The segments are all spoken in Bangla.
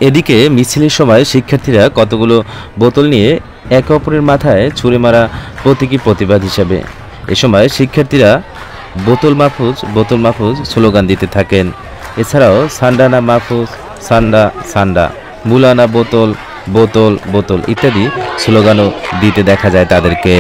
এদিকে মিছিলের সময় শিক্ষার্থীরা কতগুলো বোতল নিয়ে একে অপরের মাথায় ছুঁড়ে মারা প্রতীকী প্রতিবাদ হিসাবে এ সময় শিক্ষার্থীরা বোতল মাহফুজ স্লোগান দিতে থাকেন। এছাড়াও সান্ডা না মাহফুজ, সান্ডা সান্ডা, মুলানা বোতল বোতল বোতল ইত্যাদি স্লোগানও দিতে দেখা যায় তাদেরকে।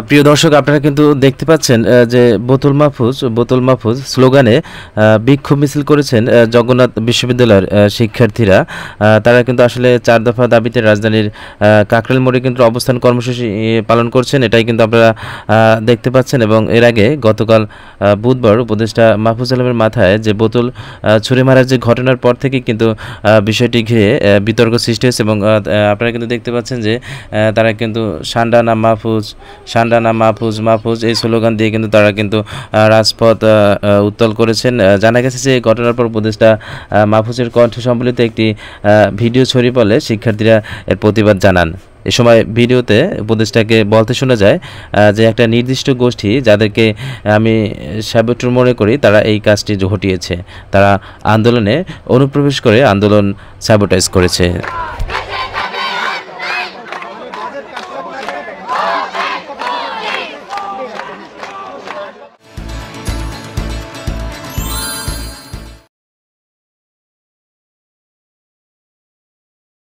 প্রিয় দর্শক, আপনারা কিন্তু দেখতে পাচ্ছেন যে বোতল মাহফুজ স্লোগানে বিক্ষোভ মিছিল করেছেন জগন্নাথ বিশ্ববিদ্যালয়ের শিক্ষার্থীরা। তারা কিন্তু আসলে 4 দফা দাবিতে রাজধানীর কাকরাইল মোড়ে কিন্তু অবস্থান কর্মসূচি পালন করছেন, এটাই কিন্তু আপনারা দেখতে পাচ্ছেন। এবং এর আগে গতকাল বুধবার উপদেষ্টা মাহফুজ আলমের মাথায় যে বোতল ছুঁড়ে মারার যে ঘটনার পর থেকে কিন্তু বিষয়টি ঘিরে বিতর্ক সৃষ্টি হয়েছে। এবং আপনারা কিন্তু দেখতে পাচ্ছেন যে তারা কিন্তু সান্ডা না মাহফুজ এই স্লোগান দিয়ে কিন্তু তারা কিন্তু রাজপথ উত্তল করেছেন। জানা গেছে যে ঘটনার পর উপদেষ্টা মাহফুজের কণ্ঠ সম্বলিত একটি ভিডিও ছড়িয়ে পড়লে শিক্ষার্থীরা এর প্রতিবাদ জানান। এ সময় ভিডিওতে উপদেষ্টাকে বলতে শোনা যায় যে একটা নির্দিষ্ট গোষ্ঠী, যাদেরকে আমি স্যাবোটার মনে করি, তারা এই কাজটি ঘটিয়েছে। তারা আন্দোলনে অনুপ্রবেশ করে আন্দোলন স্যাবোটাইজ করেছে।